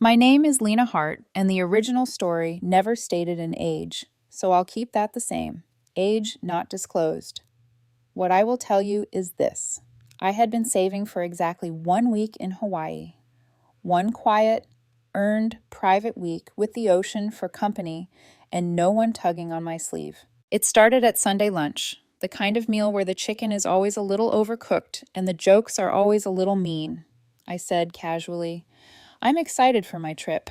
My name is Lena Hart, and the original story never stated an age, so I'll keep that the same. Age not disclosed. What I will tell you is this. I had been saving for exactly 1 week in Hawaii. One quiet, earned, private week with the ocean for company and no one tugging on my sleeve. It started at Sunday lunch, the kind of meal where the chicken is always a little overcooked and the jokes are always a little mean. I said casually, I'm excited for my trip.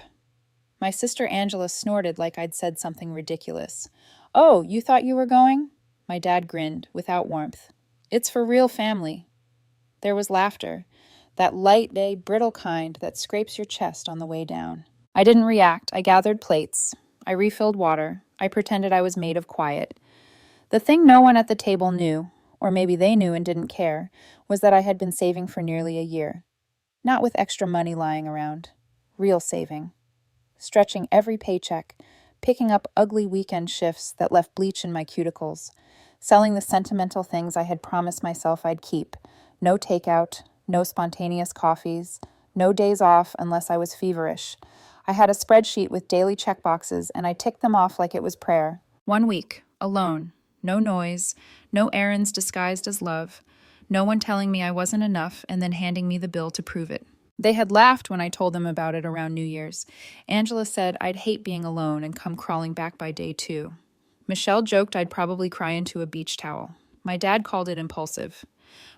My sister Angela snorted like I'd said something ridiculous. Oh, you thought you were going? My dad grinned, without warmth. It's for real family. There was laughter, that light, brittle kind that scrapes your chest on the way down. I didn't react. I gathered plates. I refilled water. I pretended I was made of quiet. The thing no one at the table knew, or maybe they knew and didn't care, was that I had been saving for nearly a year. Not with extra money lying around. Real saving. Stretching every paycheck, picking up ugly weekend shifts that left bleach in my cuticles, selling the sentimental things I had promised myself I'd keep. No takeout, no spontaneous coffees, no days off unless I was feverish. I had a spreadsheet with daily checkboxes, and I ticked them off like it was prayer. 1 week, alone, no noise, no errands disguised as love, no one telling me I wasn't enough and then handing me the bill to prove it. They had laughed when I told them about it around New Year's. Angela said I'd hate being alone and come crawling back by day 2. Michelle joked I'd probably cry into a beach towel. My dad called it impulsive.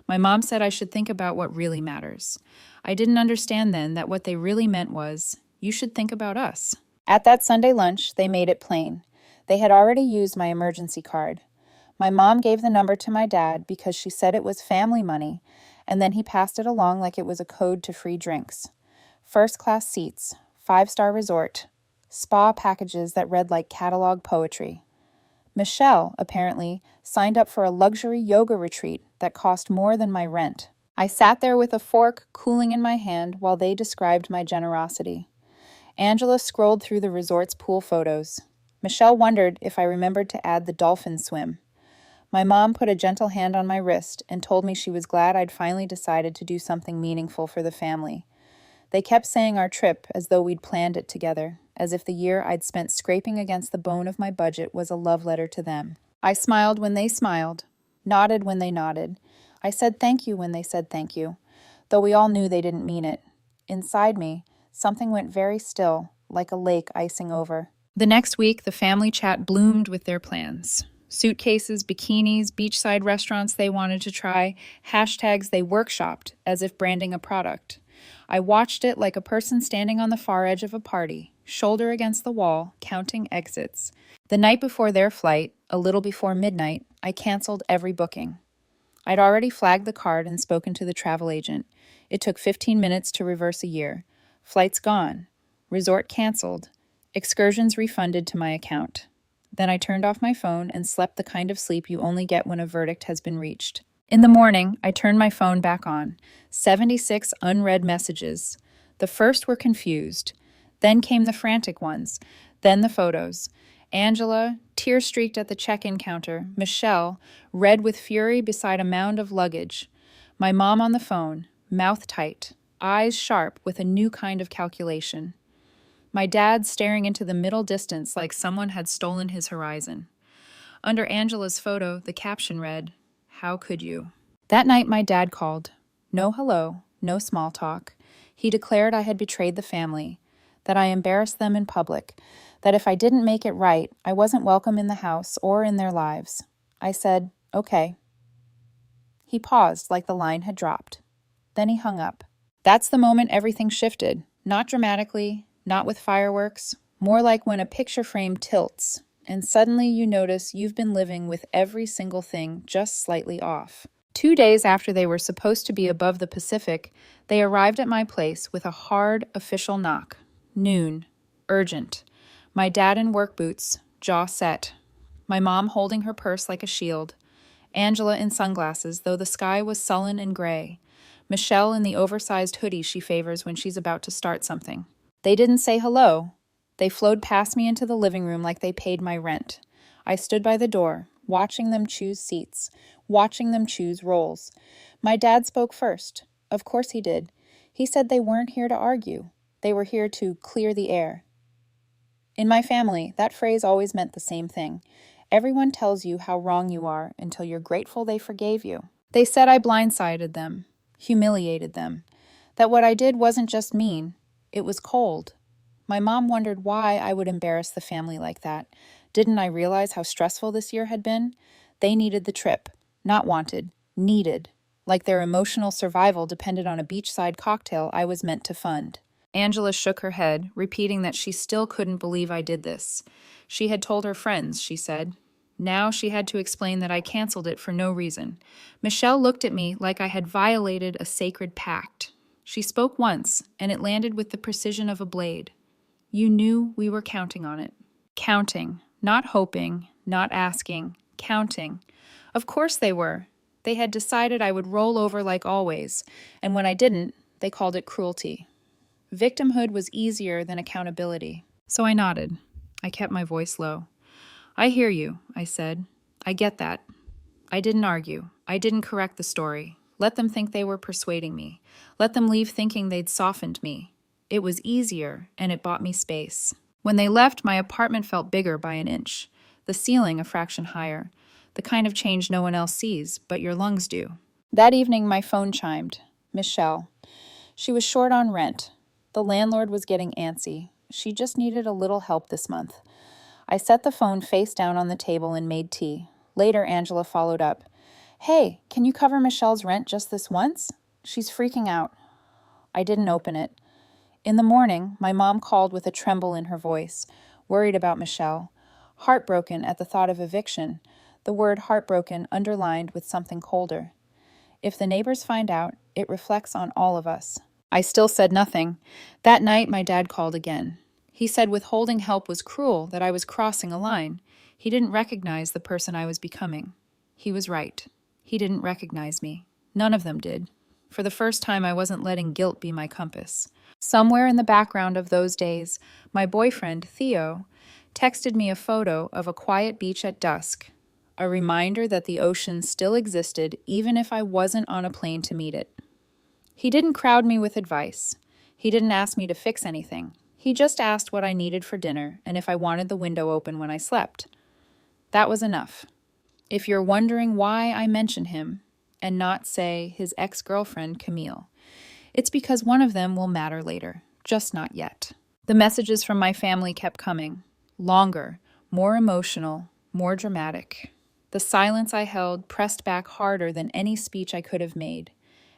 My mom said I should think about what really matters. I didn't understand then that what they really meant was, you should think about us. At that Sunday lunch, they made it plain. They had already used my emergency card. My mom gave the number to my dad because she said it was family money, and then he passed it along like it was a code to free drinks. First-class seats, 5-star resort, spa packages that read like catalog poetry. Michelle, apparently, signed up for a luxury yoga retreat that cost more than my rent. I sat there with a fork cooling in my hand while they described my generosity. Angela scrolled through the resort's pool photos. Michelle wondered if I remembered to add the dolphin swim. My mom put a gentle hand on my wrist and told me she was glad I'd finally decided to do something meaningful for the family. They kept saying our trip as though we'd planned it together, as if the year I'd spent scraping against the bone of my budget was a love letter to them. I smiled when they smiled, nodded when they nodded. I said thank you when they said thank you, though we all knew they didn't mean it. Inside me, something went very still, like a lake icing over. The next week, the family chat bloomed with their plans. Suitcases, bikinis, beachside restaurants they wanted to try, hashtags they workshopped as if branding a product. I watched it like a person standing on the far edge of a party, shoulder against the wall, counting exits. The night before their flight, a little before midnight, I canceled every booking. I'd already flagged the card and spoken to the travel agent. It took 15 minutes to reverse a year. Flights gone. Resort canceled. Excursions refunded to my account. Then I turned off my phone and slept the kind of sleep you only get when a verdict has been reached. In the morning, I turned my phone back on. 76 unread messages. The first were confused. Then came the frantic ones. Then the photos. Angela, tear-streaked at the check-in counter. Michelle, red with fury beside a mound of luggage. My mom on the phone, mouth tight, eyes sharp with a new kind of calculation. My dad staring into the middle distance like someone had stolen his horizon. Under Angela's photo, the caption read, "How could you?" That night my dad called. No hello, no small talk. He declared I had betrayed the family, that I embarrassed them in public, that if I didn't make it right, I wasn't welcome in the house or in their lives. I said, okay. He paused like the line had dropped. Then he hung up. That's the moment everything shifted, not dramatically, not with fireworks, more like when a picture frame tilts, and suddenly you notice you've been living with every single thing just slightly off. 2 days after they were supposed to be above the Pacific, they arrived at my place with a hard, official knock. Noon. Urgent. My dad in work boots, jaw set. My mom holding her purse like a shield. Angela in sunglasses, though the sky was sullen and gray. Michelle in the oversized hoodie she favors when she's about to start something. They didn't say hello. They flowed past me into the living room like they paid my rent. I stood by the door, watching them choose seats, watching them choose roles. My dad spoke first. Of course he did. He said they weren't here to argue. They were here to clear the air. In my family, that phrase always meant the same thing. Everyone tells you how wrong you are until you're grateful they forgave you. They said I blindsided them, humiliated them, that what I did wasn't just mean, it was cold. My mom wondered why I would embarrass the family like that. Didn't I realize how stressful this year had been? They needed the trip. Not wanted, needed. Like their emotional survival depended on a beachside cocktail I was meant to fund. Angela shook her head, repeating that she still couldn't believe I did this. She had told her friends, she said. Now she had to explain that I canceled it for no reason. Michelle looked at me like I had violated a sacred pact. She spoke once, and it landed with the precision of a blade. You knew we were counting on it. Counting, not hoping, not asking, counting. Of course they were. They had decided I would roll over like always, and when I didn't, they called it cruelty. Victimhood was easier than accountability. So I nodded. I kept my voice low. I hear you, I said. I get that. I didn't argue. I didn't correct the story. Let them think they were persuading me. Let them leave thinking they'd softened me. It was easier, and it bought me space. When they left, my apartment felt bigger by an inch. The ceiling a fraction higher. The kind of change no one else sees, but your lungs do. That evening, my phone chimed. Michelle. She was short on rent. The landlord was getting antsy. She just needed a little help this month. I set the phone face down on the table and made tea. Later, Angela followed up. Hey, can you cover Michelle's rent just this once? She's freaking out. I didn't open it. In the morning, my mom called with a tremble in her voice, worried about Michelle. Heartbroken at the thought of eviction, the word heartbroken underlined with something colder. If the neighbors find out, it reflects on all of us. I still said nothing. That night, my dad called again. He said withholding help was cruel, that I was crossing a line. He didn't recognize the person I was becoming. He was right. He didn't recognize me. None of them did. For the first time, I wasn't letting guilt be my compass. Somewhere in the background of those days, my boyfriend, Theo, texted me a photo of a quiet beach at dusk, a reminder that the ocean still existed even if I wasn't on a plane to meet it. He didn't crowd me with advice. He didn't ask me to fix anything. He just asked what I needed for dinner and if I wanted the window open when I slept. That was enough. If you're wondering why I mention him and not, say, his ex-girlfriend, Camille, it's because one of them will matter later, just not yet. The messages from my family kept coming. Longer, more emotional, more dramatic. The silence I held pressed back harder than any speech I could have made.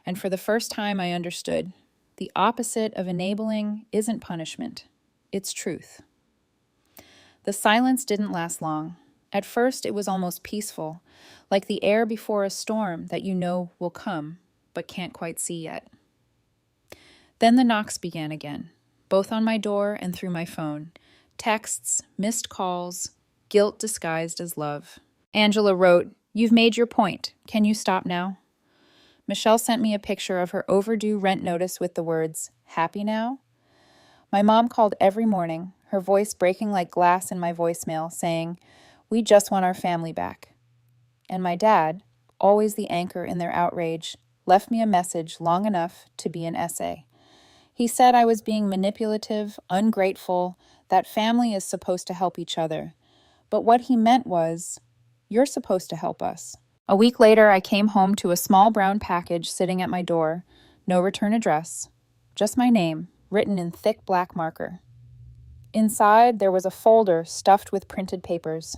And for the first time I understood, the opposite of enabling isn't punishment, it's truth. The silence didn't last long. At first it was almost peaceful, like the air before a storm that you know will come, but can't quite see yet. Then the knocks began again, both on my door and through my phone. Texts, missed calls, guilt disguised as love. Angela wrote, "You've made your point. Can you stop now?" Michelle sent me a picture of her overdue rent notice with the words, "Happy now?" My mom called every morning, her voice breaking like glass in my voicemail, saying, "We just want our family back." And my dad, always the anchor in their outrage, left me a message long enough to be an essay. He said I was being manipulative, ungrateful, that family is supposed to help each other. But what he meant was, you're supposed to help us. A week later, I came home to a small brown package sitting at my door. No return address. Just my name, written in thick black marker. Inside, there was a folder stuffed with printed papers.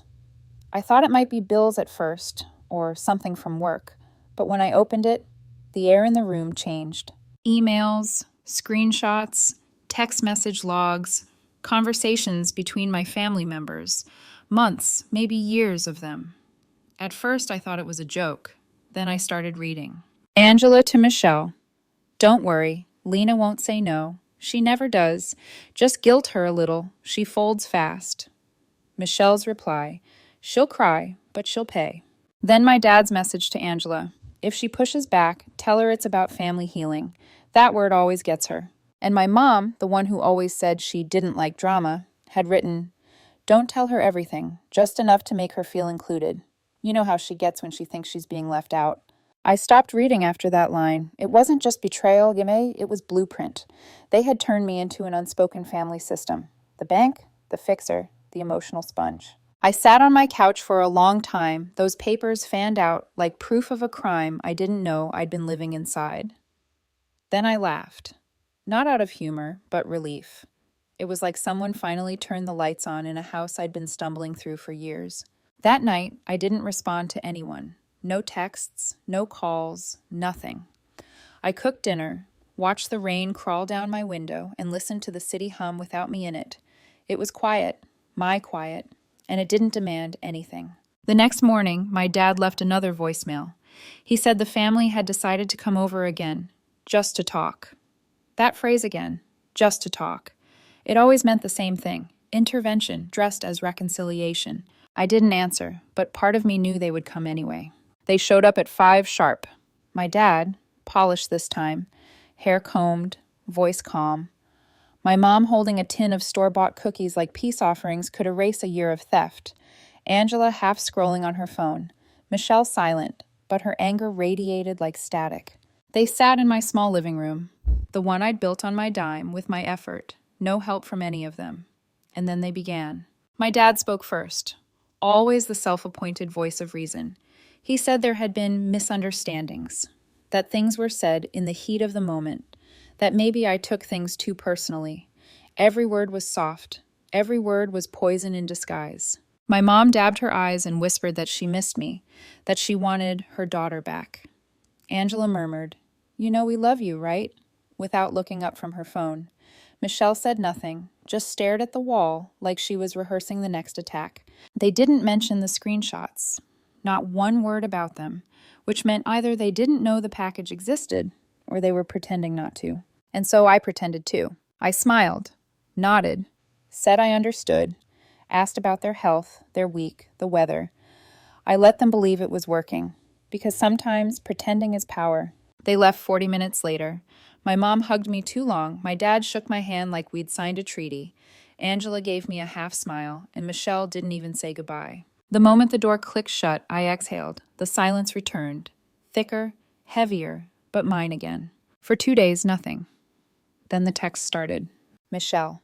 I thought it might be bills at first, or something from work. But when I opened it, the air in the room changed. Emails, screenshots, text message logs, conversations between my family members. Months, maybe years of them. At first, I thought it was a joke. Then I started reading. Angela to Michelle. Don't worry, Lena won't say no. She never does. Just guilt her a little. She folds fast. Michelle's reply. She'll cry, but she'll pay. Then my dad's message to Angela. If she pushes back, tell her it's about family healing. That word always gets her. And my mom, the one who always said she didn't like drama, had written, don't tell her everything, just enough to make her feel included. You know how she gets when she thinks she's being left out. I stopped reading after that line. It wasn't just betrayal, Yimei, it was blueprint. They had turned me into an unspoken family system. The bank, the fixer, the emotional sponge. I sat on my couch for a long time, those papers fanned out like proof of a crime I didn't know I'd been living inside. Then I laughed. Not out of humor, but relief. It was like someone finally turned the lights on in a house I'd been stumbling through for years. That night, I didn't respond to anyone. No texts, no calls, nothing. I cooked dinner, watched the rain crawl down my window, and listened to the city hum without me in it. It was quiet, my quiet, and it didn't demand anything. The next morning, my dad left another voicemail. He said the family had decided to come over again, just to talk. That phrase again, just to talk. It always meant the same thing, intervention dressed as reconciliation. I didn't answer, but part of me knew they would come anyway. They showed up at 5 sharp. My dad, polished this time, hair combed, voice calm. My mom holding a tin of store-bought cookies like peace offerings could erase a year of theft. Angela half scrolling on her phone. Michelle silent, but her anger radiated like static. They sat in my small living room, the one I'd built on my dime with my effort, no help from any of them. And then they began. My dad spoke first, always the self-appointed voice of reason. He said there had been misunderstandings, that things were said in the heat of the moment, that maybe I took things too personally. Every word was soft, every word was poison in disguise. My mom dabbed her eyes and whispered that she missed me, that she wanted her daughter back. Angela murmured, "You know we love you, right?" without looking up from her phone. Michelle said nothing, just stared at the wall like she was rehearsing the next attack. They didn't mention the screenshots, not one word about them, which meant either they didn't know the package existed or they were pretending not to. And so I pretended too. I smiled, nodded, said I understood, asked about their health, their week, the weather. I let them believe it was working, because sometimes pretending is power. They left 40 minutes later. My mom hugged me too long. My dad shook my hand like we'd signed a treaty. Angela gave me a half smile, and Michelle didn't even say goodbye. The moment the door clicked shut, I exhaled. The silence returned. Thicker, heavier, but mine again. For 2 days, nothing. Then the text started. Michelle.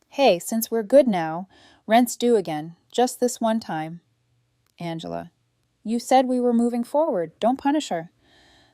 Hey, since we're good now, rent's due again. Just this one time. Angela. You said we were moving forward. Don't punish her.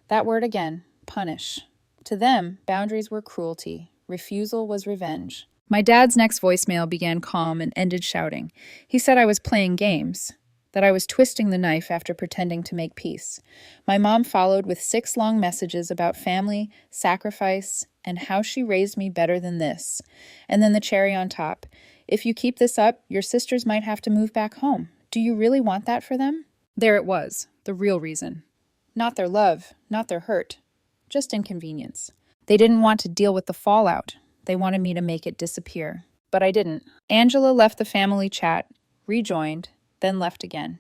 That word again. Punish. To them, boundaries were cruelty. Refusal was revenge. My dad's next voicemail began calm and ended shouting. He said I was playing games, that I was twisting the knife after pretending to make peace. My mom followed with 6 long messages about family, sacrifice, and how she raised me better than this. And then the cherry on top. If you keep this up, your sisters might have to move back home. Do you really want that for them? There it was, the real reason. Not their love, not their hurt, just inconvenience. They didn't want to deal with the fallout. They wanted me to make it disappear. But I didn't. Angela left the family chat, rejoined, then left again.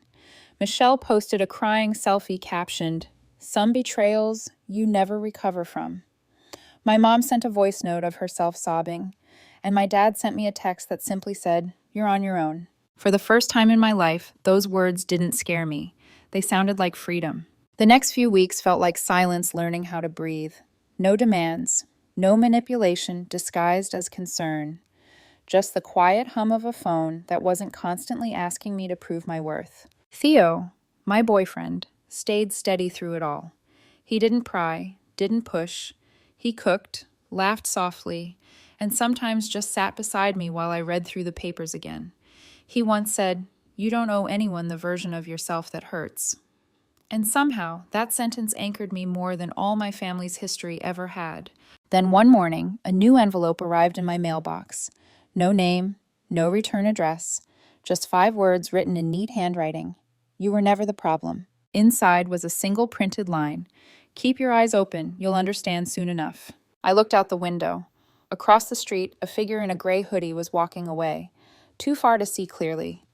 Michelle posted a crying selfie captioned, "Some betrayals you never recover from." My mom sent a voice note of herself sobbing, and my dad sent me a text that simply said, "You're on your own." For the first time in my life, those words didn't scare me. They sounded like freedom. The next few weeks felt like silence learning how to breathe. No demands, no manipulation disguised as concern. Just the quiet hum of a phone that wasn't constantly asking me to prove my worth. Theo, my boyfriend, stayed steady through it all. He didn't pry, didn't push. He cooked, laughed softly, and sometimes just sat beside me while I read through the papers again. He once said, "You don't owe anyone the version of yourself that hurts." And somehow, that sentence anchored me more than all my family's history ever had. Then one morning, a new envelope arrived in my mailbox. No name, no return address, just 5 words written in neat handwriting. You were never the problem. Inside was a single printed line. Keep your eyes open, you'll understand soon enough. I looked out the window. Across the street, a figure in a gray hoodie was walking away. Too far to see clearly.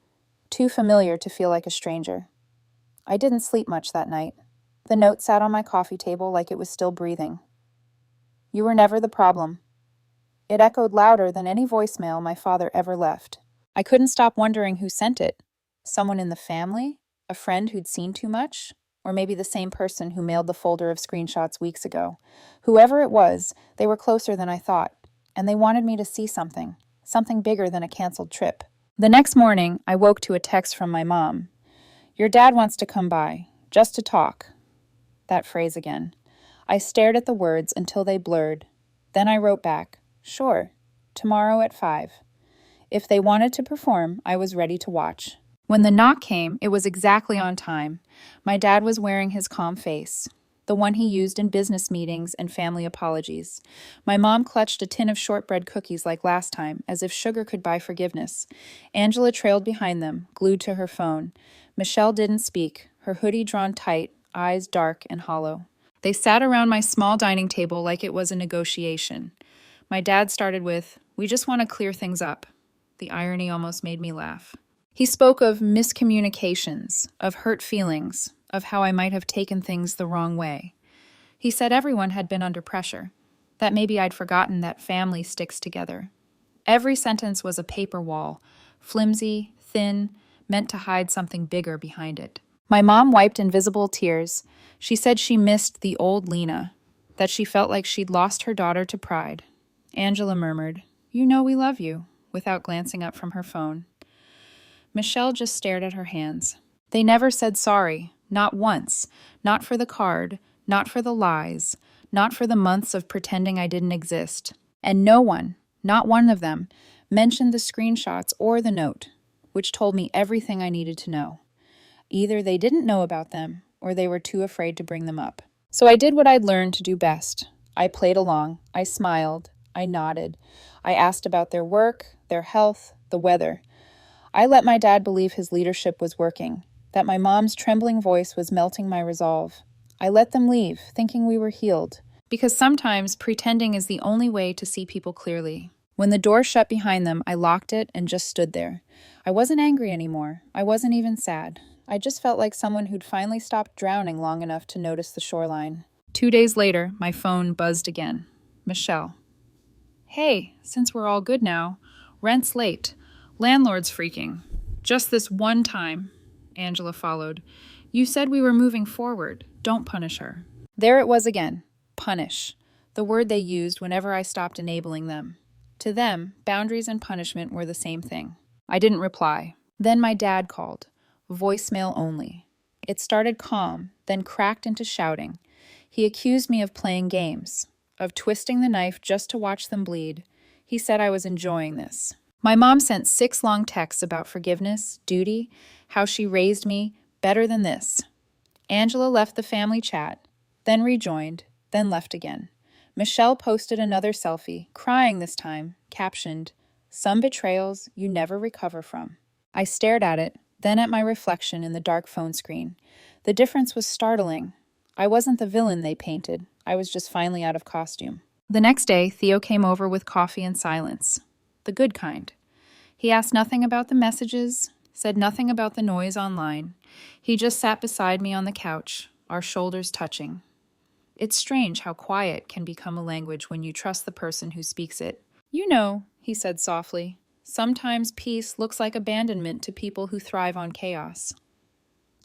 Too familiar to feel like a stranger. I didn't sleep much that night. The note sat on my coffee table like it was still breathing. You were never the problem. It echoed louder than any voicemail my father ever left. I couldn't stop wondering who sent it. Someone in the family? A friend who'd seen too much? Or maybe the same person who mailed the folder of screenshots weeks ago. Whoever it was, they were closer than I thought, and they wanted me to see something bigger than a canceled trip. The next morning, I woke to a text from my mom. "Your dad wants to come by, just to talk." That phrase again. I stared at the words until they blurred. Then I wrote back, "Sure, tomorrow at 5. If they wanted to perform, I was ready to watch. When the knock came, it was exactly on time. My dad was wearing his calm face, the one he used in business meetings and family apologies. My mom clutched a tin of shortbread cookies like last time, as if sugar could buy forgiveness. Angela trailed behind them, glued to her phone. Michelle didn't speak, her hoodie drawn tight, eyes dark and hollow. They sat around my small dining table like it was a negotiation. My dad started with, "We just want to clear things up." The irony almost made me laugh. He spoke of miscommunications, of hurt feelings, of how I might have taken things the wrong way. He said everyone had been under pressure, that maybe I'd forgotten that family sticks together. Every sentence was a paper wall, flimsy, thin, meant to hide something bigger behind it. My mom wiped invisible tears. She said she missed the old Lena, that she felt like she'd lost her daughter to pride. Angela murmured, "You know we love you," without glancing up from her phone. Michelle just stared at her hands. They never said sorry, not once, not for the card, not for the lies, not for the months of pretending I didn't exist. And no one, not one of them, mentioned the screenshots or the note, which told me everything I needed to know. Either they didn't know about them, or they were too afraid to bring them up. So I did what I'd learned to do best. I played along, I smiled, I nodded. I asked about their work, their health, the weather. I let my dad believe his leadership was working, that my mom's trembling voice was melting my resolve. I let them leave, thinking we were healed. Because sometimes pretending is the only way to see people clearly. When the door shut behind them, I locked it and just stood there. I wasn't angry anymore. I wasn't even sad. I just felt like someone who'd finally stopped drowning long enough to notice the shoreline. 2 days later, my phone buzzed again. Michelle. "Hey, since we're all good now, rent's late. Landlord's freaking. Just this one time." Angela followed. "You said we were moving forward. Don't punish her." There it was again. Punish. The word they used whenever I stopped enabling them. To them, boundaries and punishment were the same thing. I didn't reply. Then my dad called. Voicemail only. It started calm, then cracked into shouting. He accused me of playing games, of twisting the knife just to watch them bleed. He said I was enjoying this. My mom sent 6 long texts about forgiveness, duty, how she raised me better than this. Angela left the family chat, then rejoined, then left again. Michelle posted another selfie, crying this time, captioned, "Some betrayals you never recover from." I stared at it, then at my reflection in the dark phone screen. The difference was startling. I wasn't the villain they painted. I was just finally out of costume. The next day, Theo came over with coffee and silence. The good kind. He asked nothing about the messages, said nothing about the noise online. He just sat beside me on the couch, our shoulders touching. It's strange how quiet can become a language when you trust the person who speaks it. "You know," he said softly, "sometimes peace looks like abandonment to people who thrive on chaos."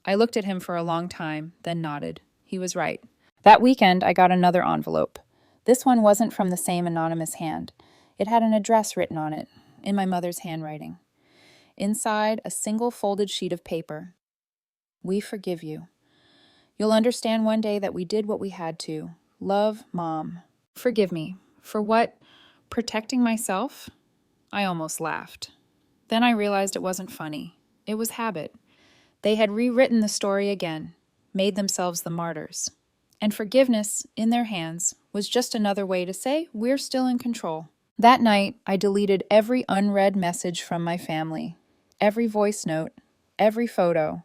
I looked at him for a long time, then nodded. He was right. That weekend, I got another envelope. This one wasn't from the same anonymous hand. It had an address written on it, in my mother's handwriting. Inside, a single folded sheet of paper. "We forgive you. You'll understand one day that we did what we had to. Love, Mom." Forgive me. For what? Protecting myself? I almost laughed. Then I realized it wasn't funny. It was habit. They had rewritten the story again, made themselves the martyrs. And forgiveness, in their hands, was just another way to say we're still in control. That night, I deleted every unread message from my family, every voice note, every photo.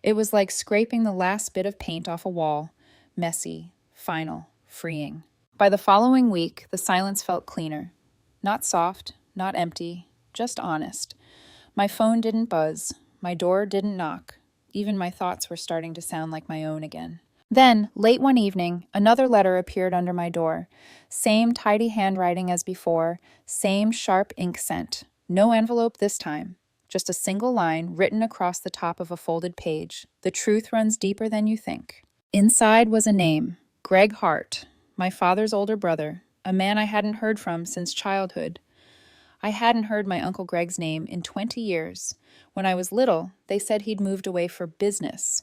It was like scraping the last bit of paint off a wall, messy, final, freeing. By the following week, the silence felt cleaner. Not soft, not empty, just honest. My phone didn't buzz, my door didn't knock. Even my thoughts were starting to sound like my own again. Then, late one evening, another letter appeared under my door. Same tidy handwriting as before, same sharp ink scent. No envelope this time. just a single line written across the top of a folded page. The truth runs deeper than you think. Inside was a name, Greg Hart, my father's older brother, a man I hadn't heard from since childhood. I hadn't heard my Uncle Greg's name in 20 years. When I was little, they said he'd moved away for business.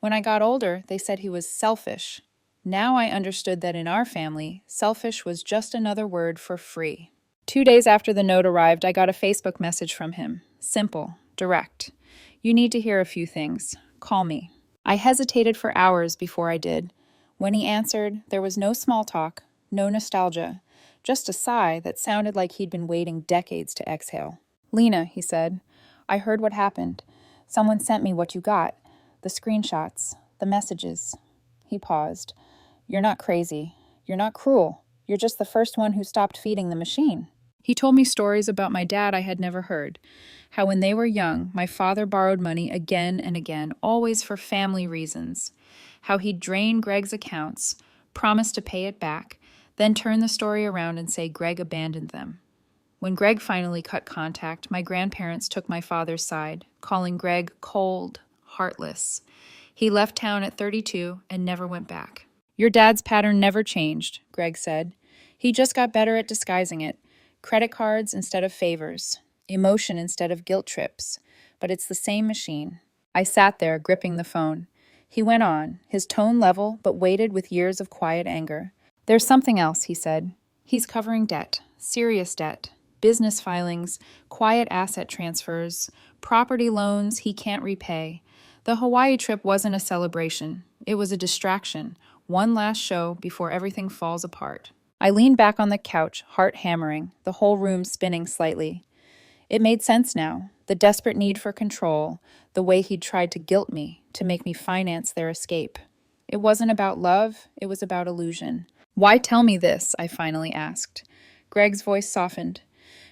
When I got older, they said he was selfish. Now I understood that in our family, selfish was just another word for free. 2 days after the note arrived, I got a Facebook message from him. Simple, direct. You need to hear a few things. Call me. I hesitated for hours before I did. When he answered, there was no small talk, no nostalgia, just a sigh that sounded like he'd been waiting decades to exhale. Lena, he said, I heard what happened. Someone sent me what you got. The screenshots, the messages. He paused. You're not crazy. You're not cruel. You're just the first one who stopped feeding the machine. He told me stories about my dad I had never heard. How when they were young, my father borrowed money again and again, always for family reasons. How he'd drain Greg's accounts, promise to pay it back, then turn the story around and say Greg abandoned them. When Greg finally cut contact, my grandparents took my father's side, calling Greg cold, heartless. He left town at 32 and never went back. Your dad's pattern never changed, Greg said. He just got better at disguising it. Credit cards instead of favors. Emotion instead of guilt trips. But it's the same machine. I sat there, gripping the phone. He went on, his tone level, but weighted with years of quiet anger. There's something else, he said. He's covering debt, serious debt, business filings, quiet asset transfers, property loans he can't repay. The Hawaii trip wasn't a celebration. It was a distraction. One last show before everything falls apart. I leaned back on the couch, heart hammering, the whole room spinning slightly. It made sense now, the desperate need for control, the way he'd tried to guilt me, to make me finance their escape. It wasn't about love, it was about illusion. Why tell me this? I finally asked. Greg's voice softened.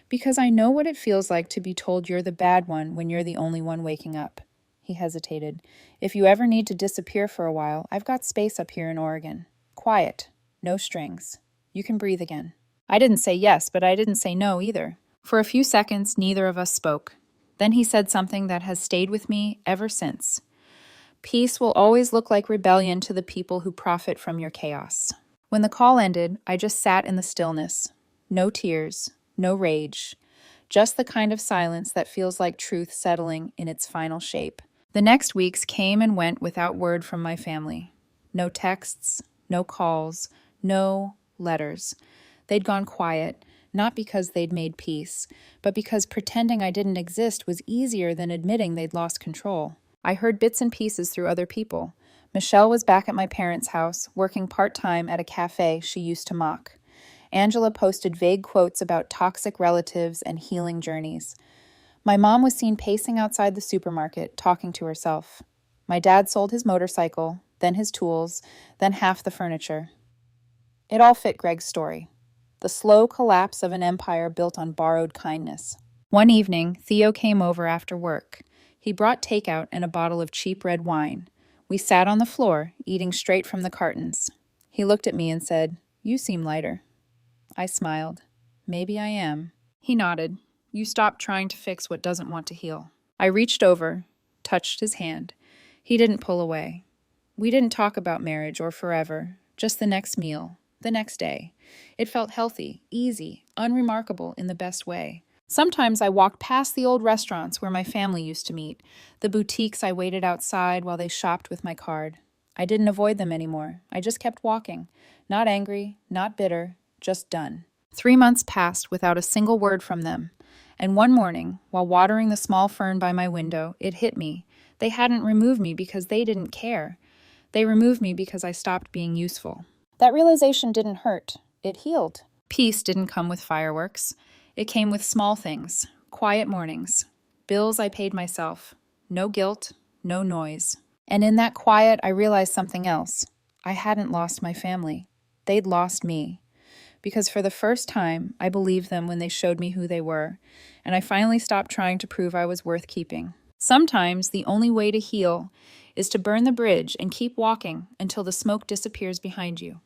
Because I know what it feels like to be told you're the bad one when you're the only one waking up. He hesitated. If you ever need to disappear for a while, I've got space up here in Oregon. Quiet. No strings. You can breathe again. I didn't say yes, but I didn't say no either. For a few seconds, neither of us spoke. Then he said something that has stayed with me ever since. Peace will always look like rebellion to the people who profit from your chaos. When the call ended, I just sat in the stillness. No tears, no rage. Just the kind of silence that feels like truth settling in its final shape. The next weeks came and went without word from my family. No texts, no calls, no letters. They'd gone quiet, not because they'd made peace, but because pretending I didn't exist was easier than admitting they'd lost control. I heard bits and pieces through other people. Michelle was back at my parents' house, working part-time at a cafe she used to mock. Angela posted vague quotes about toxic relatives and healing journeys. My mom was seen pacing outside the supermarket, talking to herself. My dad sold his motorcycle, then his tools, then half the furniture. It all fit Greg's story. The slow collapse of an empire built on borrowed kindness. One evening, Theo came over after work. He brought takeout and a bottle of cheap red wine. We sat on the floor, eating straight from the cartons. He looked at me and said, "You seem lighter." I smiled. "Maybe I am." He nodded. "You stopped trying to fix what doesn't want to heal." I reached over, touched his hand. He didn't pull away. We didn't talk about marriage or forever, just the next meal, the next day. It felt healthy, easy, unremarkable in the best way. Sometimes I walked past the old restaurants where my family used to meet, the boutiques I waited outside while they shopped with my card. I didn't avoid them anymore. I just kept walking. Not angry, not bitter, just done. 3 months passed without a single word from them. And one morning, while watering the small fern by my window, it hit me. They hadn't removed me because they didn't care. They removed me because I stopped being useful. That realization didn't hurt. It healed. Peace didn't come with fireworks. It came with small things, quiet mornings, bills I paid myself, no guilt, no noise. And in that quiet, I realized something else. I hadn't lost my family. They'd lost me. Because for the first time, I believed them when they showed me who they were, and I finally stopped trying to prove I was worth keeping. Sometimes the only way to heal is to burn the bridge and keep walking until the smoke disappears behind you.